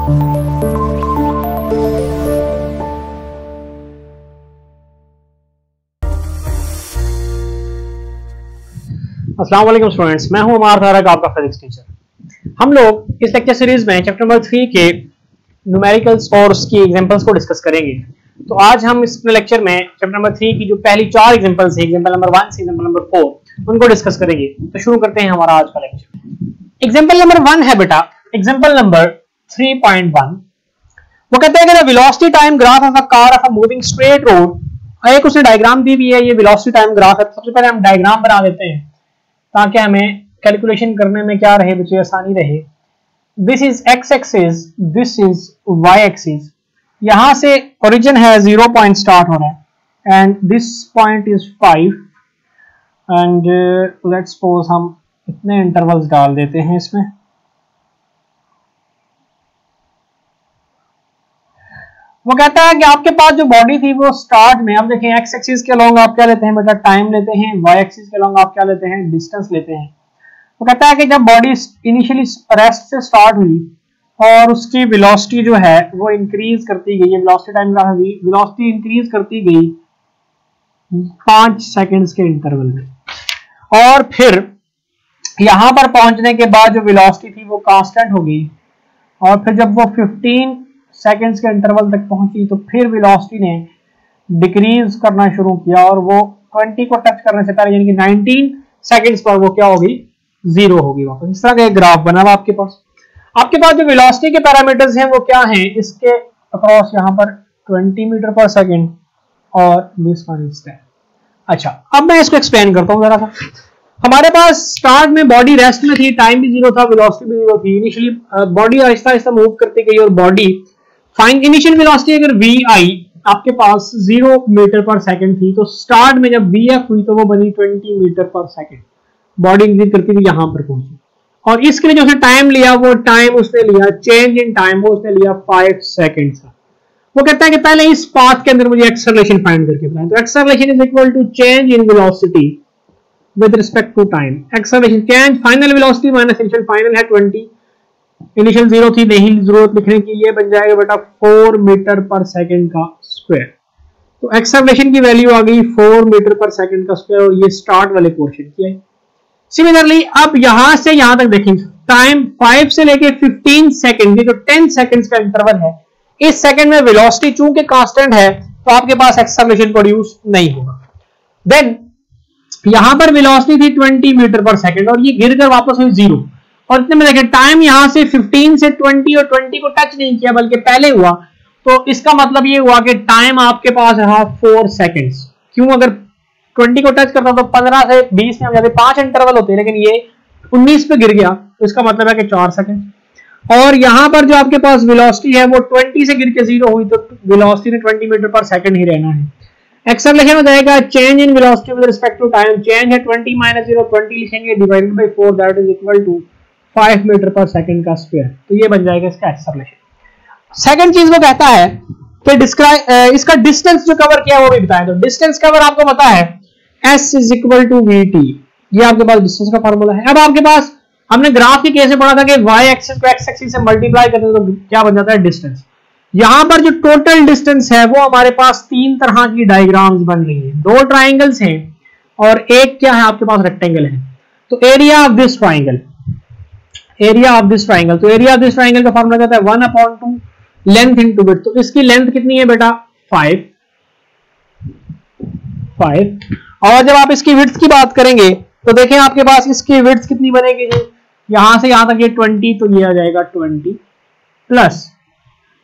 अस्सलाम वालेकुम स्टूडेंट्स, मैं हूं उमर तारक, आपका फिजिक्स टीचर। हम लोग इस लेक्चर सीरीज में चैप्टर नंबर 3 के न्यूमेरिकल्स और उसकी एग्जांपल्स को डिस्कस करेंगे। तो आज हम इस लेक्चर में चैप्टर नंबर 3 की जो पहली 4 एग्जांपल्स हैं, एग्जांपल नंबर 1 से एग्जांपल नंबर 4, उनको डिस्कस करेंगे। तो शुरू करते हैं हमारा आज का लेक्चर। एग्जांपल नंबर 1 है बेटा, एग्जांपल नंबर 3.1। वो कहते हैं कि the velocity time graph of a car of a moving straight road. एक उसने डायग्राम दी हुई है, ये वेलोसिटी टाइम ग्राफ है। सबसे पहले हम डायग्राम बना देते हैं ताकि हमें कैलकुलेशन करने में क्या रहे बच्चे, आसानी रहे। This is x axis, this is y axis. यहां से ओरिजिन है 0 पॉइंट स्टार्ट हो रहा है and this point is 5 and let's suppose हम इतने इंटरवल्स डाल देते हैं इसमें। वो कहता है कि आपके पास जो बॉडी थी वो स्टार्ट में, अब देखें एक्स एक्सिस के अलोंग आप क्या लेते हैं बेटा, टाइम लेते हैं। वाई एक्सिस के अलोंग आप क्या लेते हैं, डिस्टेंस लेते हैं। वो कहता है कि जब बॉडी इनिशियली रेस्ट से स्टार्ट हुई और उसकी वेलोसिटी जो है वो इंक्रीज करती गई, वेलोसिटी टाइम ग्राफ है, वेलोसिटी इंक्रीज करती गई 5 सेकंड्स के इंटरवल में, और फिर यहां पर पहुंचने के बाद जो वेलोसिटी थी वो कांस्टेंट हो गई, और फिर जब वो 15 सेकंड्स के इंटरवल तक पहुंची तो फिर वेलोसिटी ने डिक्रीज करना शुरू किया और वो 20 को टच करने से पहले यानी कि 19 सेकंड्स पर वो क्या होगी, 0 होगी वापस। इस तरह का एक ग्राफ बना हुआ आपके पास जो वेलोसिटी के पैरामीटर्स हैं वो क्या हैं, इसके अक्रॉस यहां पर 20 मीटर पर सेकंड और दिस वन इज 10। अच्छा, अब मैं इसको एक्सप्लेन करता हूं जरा सा। हमारे पास स्टार्ट में बॉडी रेस्ट में थी, टाइम भी 0 था, वेलोसिटी भी 0 थी। Initially body Aahista Aahista move करती गई और बॉडी फाइन इनिशियल वेलोसिटी अगर वी आई आपके पास 0 मीटर पर सेकंड थी, तो स्टार्ट में जब वी एफ हुई तो वो बनी 20 मीटर पर सेकंड। बॉडी इंक्रीज करती हुई यहां पर पहुंची, और इसके लिए जो उसने टाइम लिया वो टाइम उसने लिया, चेंज इन टाइम वो उसने लिया 5 सेकंड का। वो कहता है कि पहले इस पाथ के अंदर मुझे एक्सेलरेशन फाइंड करके बताएं। तो acceleration is equal to change in velocity with respect to time. Acceleration change, final velocity minus initial, final है 20, इनिशियल 0 थी, नहीं जरूरत लिखने की, ये बन जाएगा बेटा 4 मीटर पर सेकंड का स्क्वायर। तो एक्सेलरेशन की वैल्यू आ गई 4 मीटर पर सेकंड का स्क्वायर, और ये स्टार्ट वाले पोर्शन की है। सिमिलरली अब यहां से यहां तक देखेंगे, टाइम 5 से लेके 15 सेकंड, ये जो 10 सेकंड्स का इंटरवल है, इस सेकंड में वेलोसिटी चूंकि कांस्टेंट है तो आपके पास एक्सेलरेशन प्रोड्यूस नहीं होगा। देन यहां पर वेलोसिटी थी 20 मीटर पर सेकंड और ये गिरकर वापस हुई 0, और इतने में देखिए टाइम यहां से 15 से 20 और 20 को टच नहीं किया बल्कि पहले हुआ, तो इसका मतलब ये हुआ कि टाइम आपके पास रहा 4 सेकंड्स। क्यों, अगर 20 को टच करता तो 15 से 20 में जाते 5 इंटरवल होते, लेकिन ये 19 पे गिर गया, तो इसका मतलब है कि 4 सेकंड। और यहां पर जो आपके पास वेलोसिटी है वो 20 से गिर के 0 हुई, तो वेलोसिटी ने 20 मीटर पर सेकंड ही रहना है। एक्सेलरेशन हो जाएगा change in velocity with respect to time, change है 20 माइनस 0, 20 लिखेंगे divided by 4, that is equal to 5 metre पर सेकंड का स्क्वायर। तो ये बन जाएगा इसका एक्सेलरेशन। सेकंड चीज वो कहता है कि डिस्क्राइब इसका डिस्टेंस जो कवर किया वो भी बताएं। तो डिस्टेंस कवर आपको पता है s is equal to vt, ये आपके पास डिस्टेंस का फार्मूला है। अब आपके पास हमने ग्राफ के केस में पढ़ा था कि y एक्सिस को x एक्सिस से मल्टीप्लाई करते हैं तो क्या बन जाता है, डिस्टेंस। यहां पर जो टोटल डिस्टेंस है वो हमारे पास 3 तरह की डायग्राम्स बन रही हैं। 2 ट्राइंगल्स हैं और एक क्या है आपके पास रेक्टेंगल है। तो area of this triangle, area of this triangle, तो एरिया ऑफ दिस ट्राइंगल का फार्मूला कहता है 1/2 लेंथ इनटू विड्थ। तो इसकी लेंथ कितनी है बेटा, 5। और जब आप इसकी विड्थ की बात करेंगे तो देखें आपके पास इसकी विड्थ कितनी बनेगी जी, यहां से यहां तक ये 20, तो ये आ जाएगा 20 प्लस,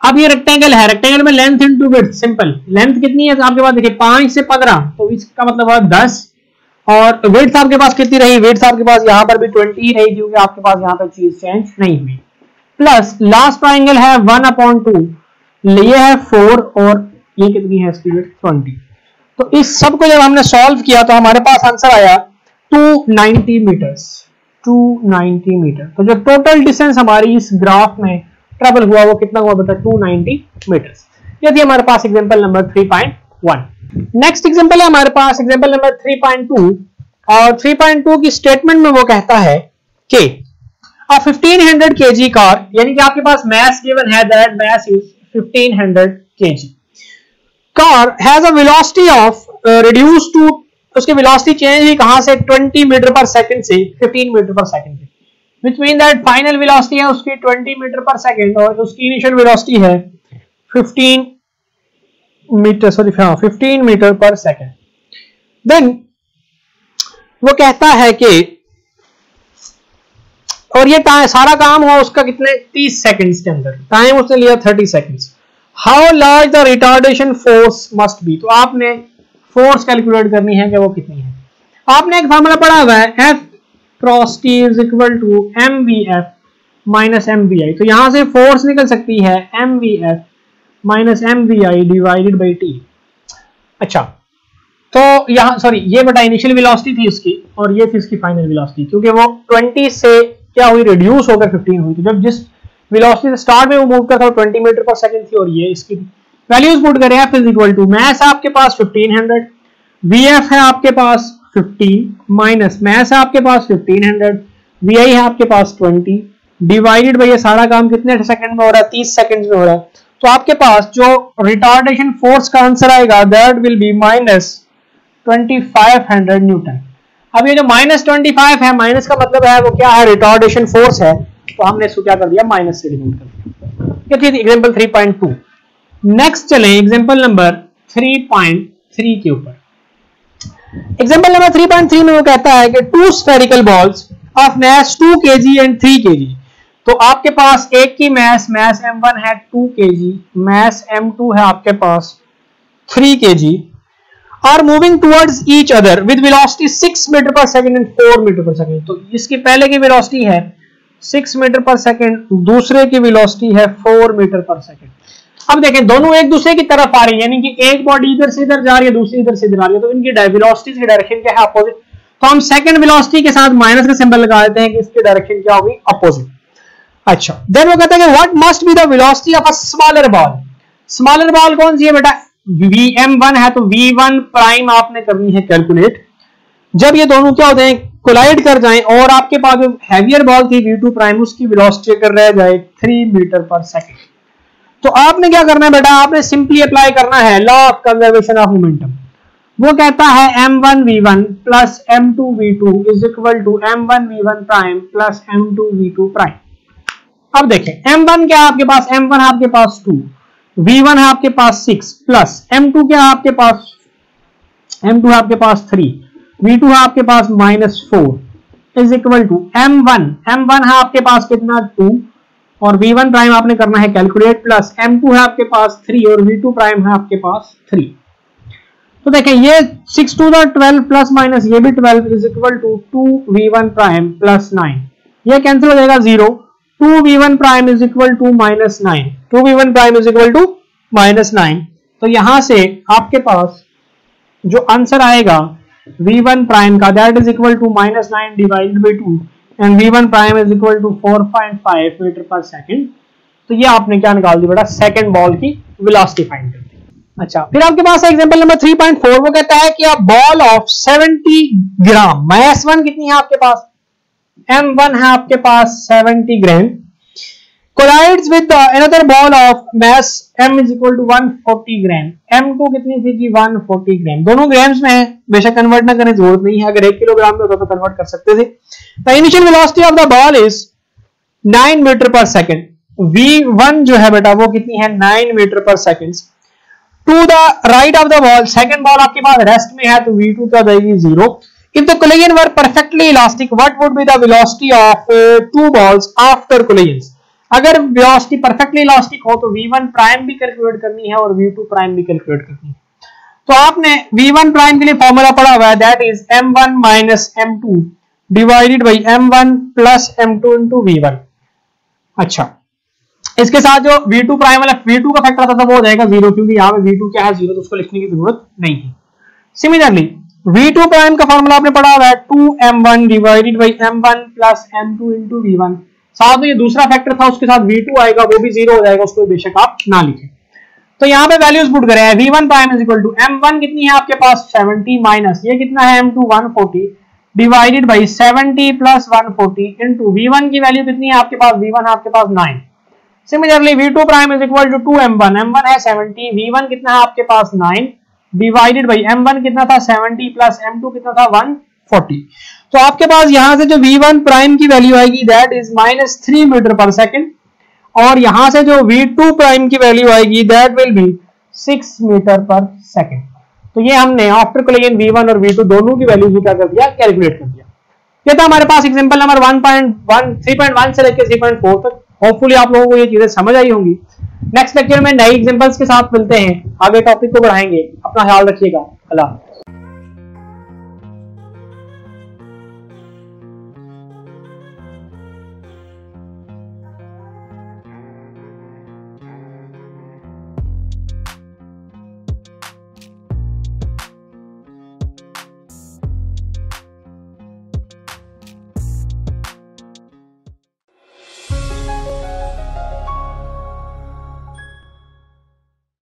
अब ये रेक्टेंगल है, रेक्टेंगल में length into width, simple. Length कितनी है तो आपके पास देखिए 5 से 15, तो इसका मतलब है 10, और विड्थ आपके पास कितनी रही, विड्थ आपके पास यहां पर भी 20 ही रही क्योंकि आपके पास यहां पर चीज चेंज नहीं हुई। प्लस लास्ट ट्राइंगल है 1/2, ये है 4 और ये कितनी है इसकी विड्थ 20। तो इस सब को जब हमने सॉल्व किया तो हमारे पास आंसर आया 290 मीटर्स, 290 मीटर। तो जो टोटल डिस्टेंस हमारी इस ग्राफ में ट्रेवल हुआ वो कितना हुआ बता, 290 मीटर्स। ये थी हमारे पास एग्जांपल नंबर 3.1। नेक्स्ट एग्जांपल है हमारे पास एग्जांपल नंबर 3.2, और 3.2 की स्टेटमेंट में वो कहता है कि 1500 kg कार, यानी कि आपके पास mass given है, that mass is 1500 kg. Car has a velocity of reduced to, उसकी velocity change हुई कहां से, 20 मीटर पर सेकंड से 15 मीटर पर सेकंड पे, which mean that final velocity है उसकी 20 मीटर पर सेकंड और उसकी initial velocity है 15 मीटर पर सेकंड. देन वो कहता है कि, और ये सारा काम हुआ उसका कितने, 30 सेकंड्स के अंदर, टाइम उसने लिया 30 seconds. How large the retardation force must be, तो आपने फोर्स कैलकुलेट करनी है कि वो कितनी है. आपने एक फार्मूला पढ़ा हुआ है, F cross T is equal to mvf minus mvi. तो यहां से फोर्स निकल सकती है mvf minus mvi divided by t. अच्छा, तो यहाँ सॉरी, ये बटा इनिशियल वेलोसिटी थी उसकी और ये थी इसकी फाइनल वेलोसिटी, क्योंकि वो 20 से क्या हुई, रिड्यूस होकर 15 हुई. तो जब जिस वेलोसिटी से स्टार्ट में वो मूव कर था 20 मीटर पर सेकंड थी, और ये इसकी वैल्यूज पुट करें. F is equal to mass है आपके पास 1500, Vf है आपके पास 15 माइनस मैस है आपके पास 1500, Vi है आपके पास 20 डिवाइडेड बाई ये सारा काम कितने सेकंड में हो रहा है, 30 सेकंड में हो रहा है. तो आपके पास जो रिटार्डेशन फोर्स का आंसर आएगा that will be minus 2500 Newton. अब ये जो माइनस 25 है, माइनस का मतलब है वो क्या है, रिटार्डेशन फोर्स है, तो हमने इसको क्या कर दिया, माइनस से डिनोट कर दिया. ये थी एग्जांपल 3.2. नेक्स्ट चलें एग्जांपल नंबर 3.3 के ऊपर. एग्जांपल नंबर 3.3 में वो कहता है कि two spherical balls of mass 2 kg and 3 kg. तो आपके पास एक की मास m1 है 2 kg, मास m2 है आपके पास 3 kg, are moving towards each other with velocity 6 metre पर सेकंड एंड 4 मीटर पर सेकंड. तो इसकी पहले की वेलोसिटी है 6 मीटर पर सेकंड, दूसरे की वेलोसिटी है 4 मीटर पर सेकंड. अब देखें दोनों एक दूसरे की तरफ आ रही है, यानी कि एक बॉडी इधर से इधर जा रही है, दूसरी इधर से इधर आ रही है, तो इनकी वेलोसिटी की डायरेक्शन क्या है, अपोजिट. तो हम सेकंड वेलोसिटी के साथ माइनस का सिंबल लगा देते हैं कि इसकी डायरेक्शन क्या होगी, अपोजिट. अच्छा, देन वो कहता है कि what must be the velocity of a smaller ball. Smaller ball कौन सी है बेटा, Vm1 है, तो V1 प्राइम आपने करनी है कैलकुलेट. जब ये दोनों क्या होते हैं, कोलाइड कर जाएं, और आपके पास जो हैवियर बॉल थी V2 प्राइम, उसकी वेलोसिटी अगर रह जाए 3 मीटर पर सेकंड, तो आपने क्या करना है बेटा, आपने सिंपली अप्लाई करना है law of conservation of momentum. वो कहता है m1v1 plus m2v2 is equal to m1v1 prime plus m2v2 prime. अब देखें m1 क्या है आपके पास, m1 है आपके पास 2, V1 है आपके पास 6 प्लस M2 क्या है आपके पास, M2 है आपके पास 3, V2 है आपके पास -4 इज इक्वल टू M1 है आपके पास कितना 2 और V1 प्राइम आपने करना है कैलकुलेट, प्लस M2 है आपके पास 3 और V2 प्राइम है आपके पास 3. तो देखें ये 6 to the 12 प्लस माइनस ये भी 12 is equal to 2V1 prime plus 9. ये कैंसिल हो जाएगा 0. 2V1 prime is equal to -9, 2V1 prime is equal to -9. तो यहां से आपके पास जो आंसर आएगा V1 प्राइम का that is equal to -9 divided by 2 and V1 prime is equal to 4.5 metre पर सेकंड. तो ये आपने क्या निकाल दी बेटा, सेकंड बॉल की वेलोसिटी फाइंड कर दी. अच्छा, फिर आपके पास एग्जांपल नंबर 3.4 वो कहता है कि अ बॉल ऑफ 70 ग्राम, मास 1 कितनी है आपके पास, M1 है आपके पास 70 ग्राम, collides with another ball of mass M is equal to 140 gram. M2 कितनी थी जी 140 ग्राम. दोनों ग्राम्स में है, बेशक कन्वर्ट ना करने जरूरत नहीं है, अगर 1 किलोग्राम में होता तो कन्वर्ट कर सकते थे. The initial velocity of the ball is 9 metre पर सेकंड. V1 जो है बेटा वो कितनी है 9 मीटर पर second. To the right of the ball, second ball आपके पास रेस्ट में है, तो V2 क्या जाएगी 0. If the collision were perfectly elastic, what would be the velocity of two balls after collisions? अगर velocity perfectly elastic हो तो V1 प्राइम भी कैलकुलेट करनी है और V2 प्राइम भी कैलकुलेट करनी है. तो आपने V1 प्राइम के लिए फॉर्मूला पढ़ा हुआ है, that is M1 minus M2 divided by M1 plus M2 into V1. अच्छा, इसके साथ जो V2 प्राइम वाला V2 का फैक्टर था वो हो जाएगा 0, क्योंकि यहाँ पे V2 क्या है 0, तो उसको लिखने की जरूरत नहीं है. सिमिलरली V2 प्राइम का फॉर्मूला आपने पढ़ा हुआ है 2M1 divided by M1 plus M2 into V1. साथ में ये दूसरा फैक्टर था उसके साथ V2 आएगा, वो भी 0 हो जाएगा, उसको बेशक आप ना लिखें. तो यहाँ पे वैल्यूज पुट करें, V1 prime is equal to M1 कितनी है आपके पास 70 माइनस ये कितना है M2 140 divided by 70 plus 140 into V1 की वैल्यू कितनी है आपके पास, V1 है आपके पास 9। Similarly V2 prime is equal to 2m1, m1 है 70, V1 कितना है आपके पास 9 डिवाइडेड बाई m1 कितना था 70 प्लस m2 कितना था 140। तो आपके पास यहां से जो V1 प्राइम की वैल्यू आएगी दैट इज -3 मीटर पर सेकंड, और यहां से जो V2 प्राइम की वैल्यू आएगी दैट विल बी 6 मीटर पर सेकंड। तो ये हमने आफ्टर कोलिजन V1 और V2 दोनों की वैल्यूज क्या कर दिया, कैलकुलेट कर दिया। ये था हमारे पास एग्जांपल नंबर 3.1 से लेकर 3.4 तक। होपफुली आप लोगों को ये चीजें समझ आई होंगी। नेक्स्ट लेक्चर में नई एग्जांपल्स के साथ मिलते हैं, आगे टॉपिक को बढ़ाएंगे। अपना ख्याल रखिएगा। अल्लाह।